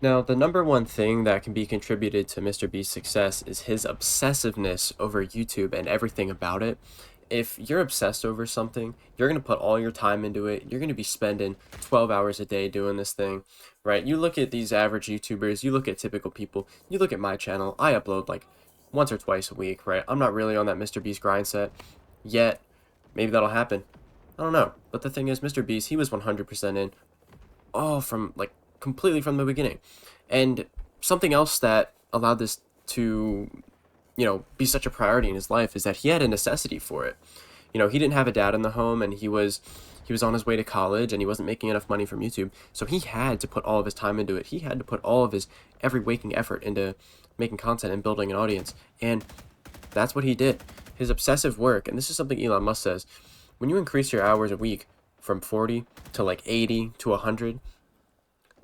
Now, the number one thing that can be contributed to MrBeast's success is his obsessiveness over YouTube and everything about it. If you're obsessed over something, you're going to put all your time into it. You're going to be spending 12 hours a day doing this thing, right? You look at these average YouTubers, you look at typical people, you look at my channel, I upload like once or twice a week, right? I'm not really on that MrBeast grind set yet. Maybe that'll happen. I don't know. But the thing is, MrBeast, he was 100% in all from like completely from the beginning. And something else that allowed this to, be such a priority in his life is that he had a necessity for it. He didn't have a dad in the home, and he was on his way to college, and he wasn't making enough money from YouTube. So he had to put all of his time into it. He had to put all of his every waking effort into making content and building an audience. And that's what he did. His obsessive work, and this is something Elon Musk says, when you increase your hours a week from 40 to like 80 to 100,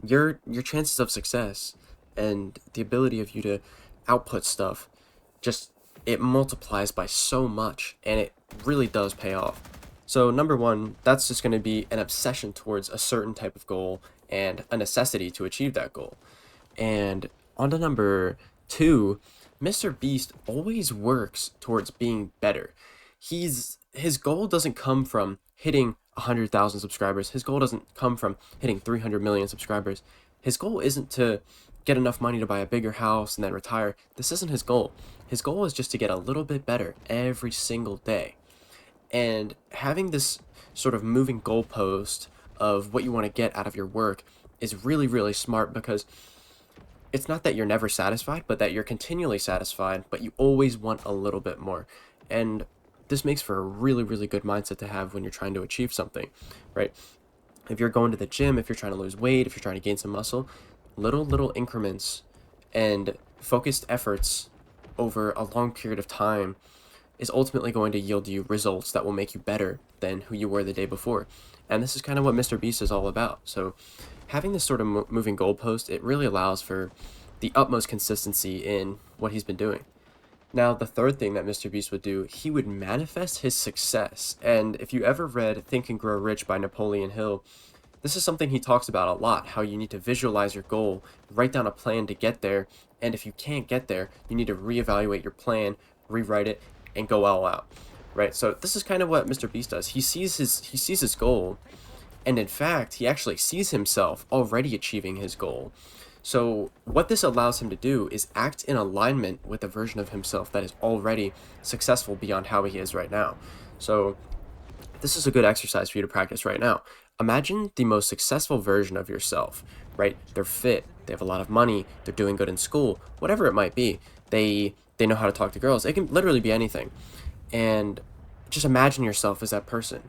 your chances of success and the ability of you to output stuff just it multiplies by so much, and it really does pay off. So number one, that's just going to be an obsession towards a certain type of goal and a necessity to achieve that goal. And on to number two, MrBeast always works towards being better. His goal doesn't come from hitting 100,000 subscribers. His goal doesn't come from hitting 300 million subscribers. His goal isn't to get enough money to buy a bigger house and then retire. This isn't his goal. His goal is just to get a little bit better every single day. And having this sort of moving goalpost of what you want to get out of your work is really, really smart, because it's not that you're never satisfied, but that you're continually satisfied, but you always want a little bit more. And this makes for a really, really good mindset to have when you're trying to achieve something, right? If you're going to the gym, if you're trying to lose weight, if you're trying to gain some muscle, little increments and focused efforts over a long period of time is ultimately going to yield you results that will make you better than who you were the day before. And this is kind of what MrBeast is all about. So having this sort of moving goalpost, it really allows for the utmost consistency in what he's been doing. Now, the third thing that MrBeast would do, he would manifest his success. And if you ever read Think and Grow Rich by Napoleon Hill, this is something he talks about a lot, how you need to visualize your goal, write down a plan to get there, and if you can't get there, you need to reevaluate your plan, rewrite it, and go all out, right? So this is kind of what MrBeast does. He sees his goal, and in fact, he actually sees himself already achieving his goal. So what this allows him to do is act in alignment with a version of himself that is already successful beyond how he is right now. So this is a good exercise for you to practice right now. Imagine the most successful version of yourself, right? They're fit, they have a lot of money, they're doing good in school, whatever it might be. They know how to talk to girls. It can literally be anything. And just imagine yourself as that person.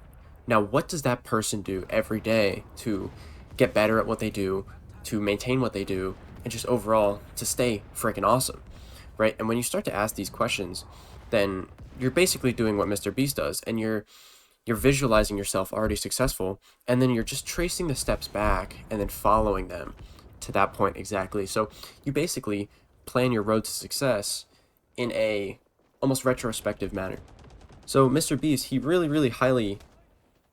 Now, what does that person do every day to get better at what they do, to maintain what they do, and just overall to stay freaking awesome, right? And when you start to ask these questions, then you're basically doing what MrBeast does, and you're visualizing yourself already successful, and then you're just tracing the steps back and then following them to that point exactly. So you basically plan your road to success in a almost retrospective manner. So MrBeast, he really, really highly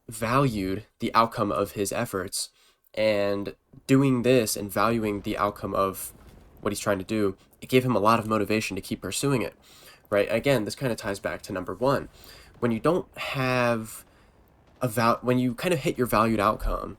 valued the outcome of his efforts, and doing this and valuing the outcome of what he's trying to do, it gave him a lot of motivation to keep pursuing it, right? Again, this kind of ties back to number one. When you don't have when you kind of hit your valued outcome,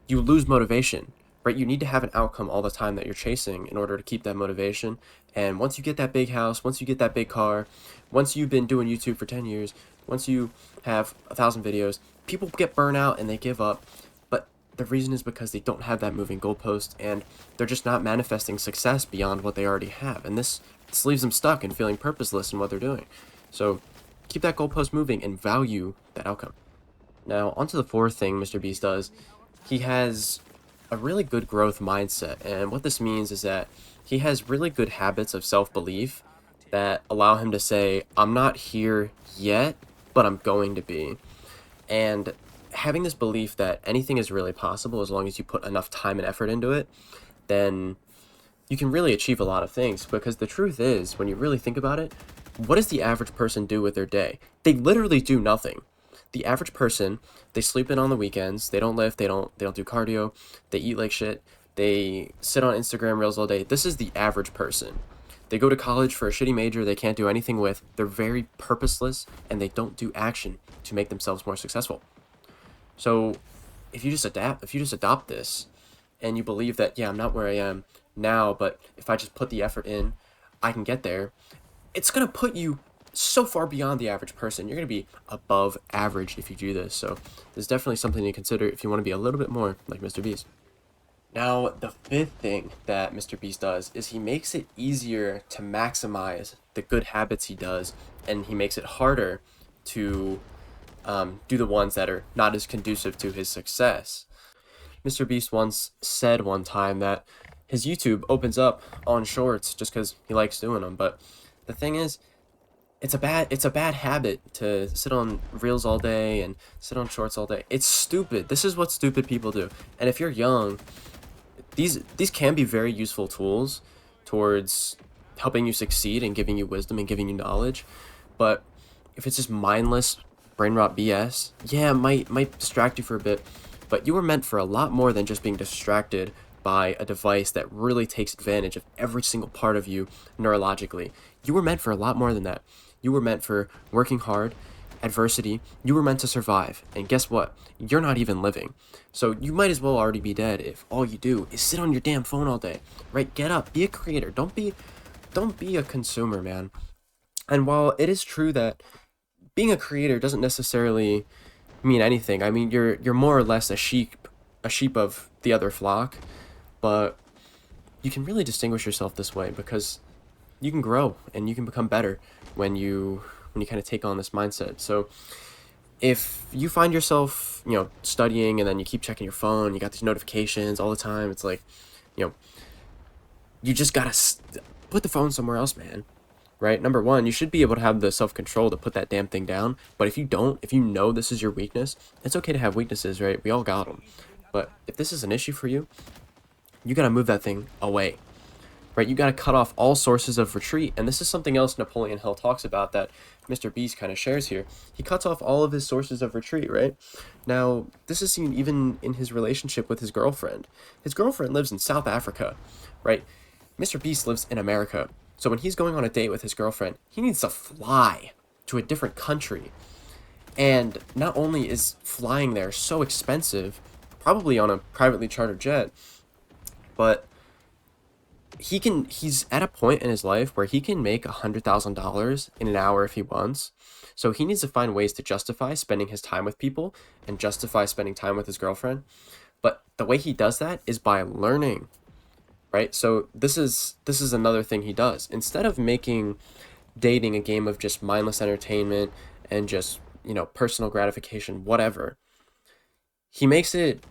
you lose motivation, right? You need to have an outcome all the time that you're chasing in order to keep that motivation. And once you get that big house, once you get that big car, once you've been doing YouTube for 10 years, once you have 1,000 videos, people get burnt out and they give up. But the reason is because they don't have that moving goalpost, and they're just not manifesting success beyond what they already have. And this leaves them stuck and feeling purposeless in what they're doing. So keep that goalpost moving and value that outcome. Now, onto the fourth thing MrBeast does. He has a really good growth mindset, and what this means is that he has really good habits of self-belief that allow him to say, I'm not here yet, but I'm going to be. And having this belief that anything is really possible as long as you put enough time and effort into it, then you can really achieve a lot of things. Because the truth is, when you really think about it, what does the average person do with their day? They literally do nothing. The average person, they sleep in on the weekends, they don't lift, they don't do cardio, they eat like shit, They sit on Instagram Reels all day. This is the average person. They go to college for a shitty major they can't do anything with. They're very purposeless, and they don't do action to make themselves more successful. So if you just adopt this, and you believe that, yeah, I'm not where I am now, but if I just put the effort in, I can get there, it's going to put you so far beyond the average person. You're going to be above average if you do this. So there's definitely something to consider if you want to be a little bit more like MrBeast. Now, the fifth thing that MrBeast does is he makes it easier to maximize the good habits he does, and he makes it harder to do the ones that are not as conducive to his success. MrBeast once said one time that his YouTube opens up on shorts just because he likes doing them, but the thing is, it's a bad habit to sit on reels all day and sit on shorts all day. It's stupid. This is what stupid people do. And if you're young, these can be very useful tools towards helping you succeed and giving you wisdom and giving you knowledge. But if it's just mindless brain rot BS, yeah, it might distract you for a bit. But you were meant for a lot more than just being distracted by a device that really takes advantage of every single part of you neurologically. You were meant for a lot more than that. You were meant for working hard, adversity. You were meant to survive. And guess what? You're not even living. So you might as well already be dead if all you do is sit on your damn phone all day. Right? Get up. Be a creator. Don't be a consumer, man. And while it is true that being a creator doesn't necessarily mean anything. I mean, you're more or less a sheep of the other flock, but you can really distinguish yourself this way because you can grow and you can become better when you kind of take on this mindset. So if you find yourself, studying and then you keep checking your phone, you got these notifications all the time, it's like, you just gotta put the phone somewhere else, man. Right? Number one, you should be able to have the self-control to put that damn thing down. But if you don't, if you know this is your weakness, it's okay to have weaknesses, right? We all got them. But if this is an issue for you, you gotta move that thing away, right? You gotta cut off all sources of retreat. And this is something else Napoleon Hill talks about that MrBeast kind of shares here. He cuts off all of his sources of retreat, right? Now, this is seen even in his relationship with his girlfriend. His girlfriend lives in South Africa, right? MrBeast lives in America. So when he's going on a date with his girlfriend, he needs to fly to a different country. And not only is flying there so expensive, probably on a privately chartered jet, but he's at a point in his life where he can make $100,000 in an hour if he wants. So he needs to find ways to justify spending his time with people and justify spending time with his girlfriend. But the way he does that is by learning. Right? So this is another thing he does. Instead of making dating a game of just mindless entertainment and just, personal gratification, whatever, he makes it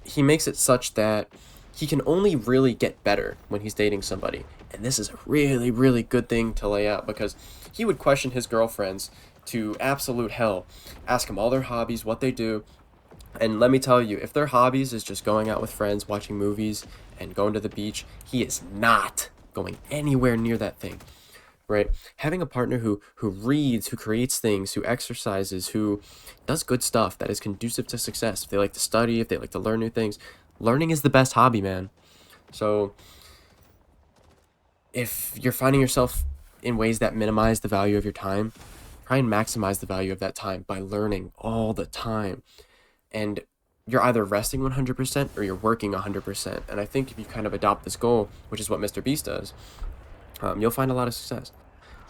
such that he can only really get better when he's dating somebody. And this is a really, really good thing to lay out because he would question his girlfriends to absolute hell, ask them all their hobbies, what they do. And let me tell you, if their hobbies is just going out with friends, watching movies, and going to the beach, he is not going anywhere near that thing, right? Having a partner who reads, who creates things, who exercises, who does good stuff that is conducive to success. If they like to study, if they like to learn new things, learning is the best hobby, man. So if you're finding yourself in ways that minimize the value of your time, try and maximize the value of that time by learning all the time. And you're either resting 100% or you're working 100%. And I think if you kind of adopt this goal, which is what MrBeast does, you'll find a lot of success.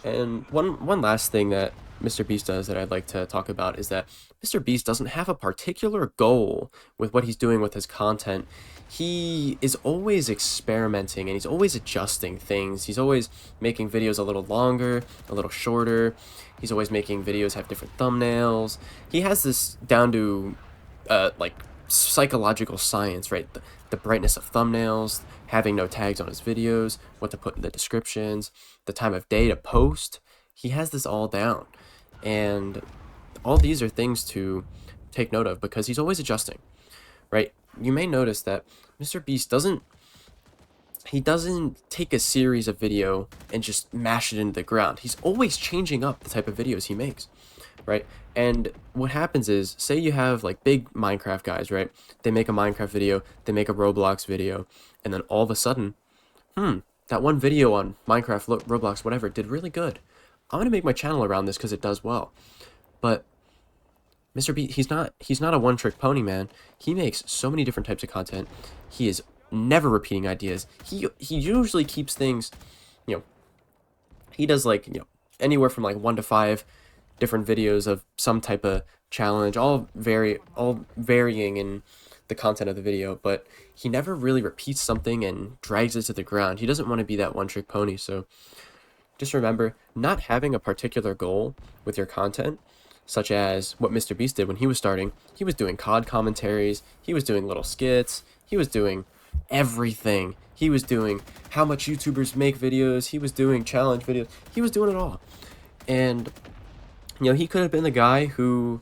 And one last thing that MrBeast does that I'd like to talk about is that MrBeast doesn't have a particular goal with what he's doing with his content. He is always experimenting and he's always adjusting things. He's always making videos a little longer, a little shorter. He's always making videos have different thumbnails. He has this down to like psychological science, right? The brightness of thumbnails, having no tags on his videos, what to put in the descriptions, the time of day to post. He has this all down. And all these are things to take note of because he's always adjusting, right? You may notice that MrBeast doesn't take a series of video and just mash it into the ground. He's always changing up the type of videos he makes, right? And what happens is, say you have like big Minecraft guys, right? They make a Minecraft video, they make a Roblox video, and then all of a sudden, that one video on Minecraft, Roblox, whatever, did really good. I'm gonna make my channel around this because it does well. But MrBeast, he's not a one-trick pony, man. He makes so many different types of content. He is never repeating ideas. He usually keeps things, you know, he does like, anywhere from like 1 to 5 different videos of some type of challenge, all varying in the content of the video, but he never really repeats something and drags it to the ground. He doesn't want to be that one-trick pony, so just remember, not having a particular goal with your content, such as what MrBeast did when he was starting. He was doing COD commentaries, he was doing little skits, he was doing everything. He was doing how much YouTubers make videos, he was doing challenge videos, he was doing it all. And, he could have been the guy who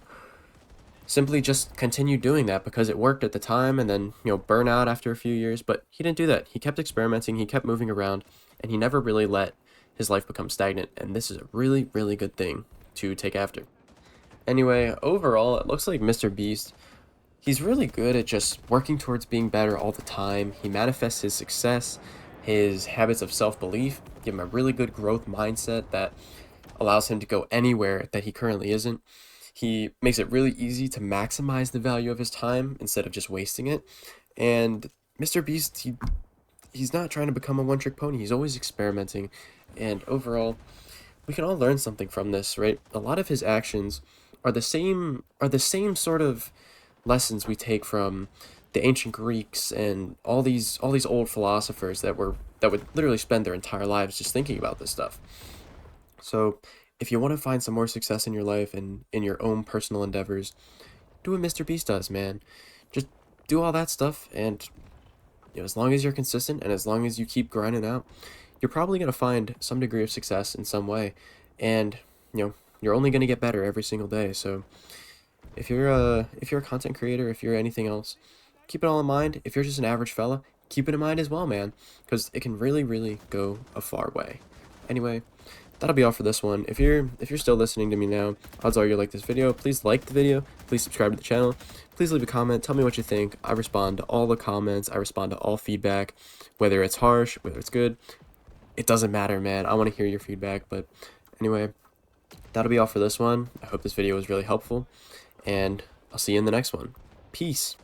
simply just continued doing that because it worked at the time and then, burn out after a few years, but he didn't do that. He kept experimenting, he kept moving around, and he never really let his life become stagnant, and this is a really, really good thing to take after. Anyway, overall, it looks like MrBeast, he's really good at just working towards being better all the time. He manifests his success, his habits of self-belief, give him a really good growth mindset that allows him to go anywhere that he currently isn't. He makes it really easy to maximize the value of his time instead of just wasting it. And MrBeast, he's not trying to become a one-trick pony. He's always experimenting. And overall, we can all learn something from this, right? A lot of his actions are the same sort of lessons we take from the ancient Greeks and all these old philosophers that would literally spend their entire lives just thinking about this stuff. So, if you want to find some more success in your life and in your own personal endeavors, do what MrBeast does, man. Just do all that stuff, and as long as you're consistent and as long as you keep grinding out, you're probably going to find some degree of success in some way. And, you're only going to get better every single day. So if you're a content creator, if you're anything else, keep it all in mind. If you're just an average fella, keep it in mind as well, man, because it can really, really go a far way. Anyway, that'll be all for this one. If you're still listening to me now, odds are you like this video. Please like the video. Please subscribe to the channel. Please leave a comment. Tell me what you think. I respond to all the comments. I respond to all feedback, whether it's harsh, whether it's good. It doesn't matter, man. I want to hear your feedback. But anyway, that'll be all for this one. I hope this video was really helpful, and I'll see you in the next one. Peace.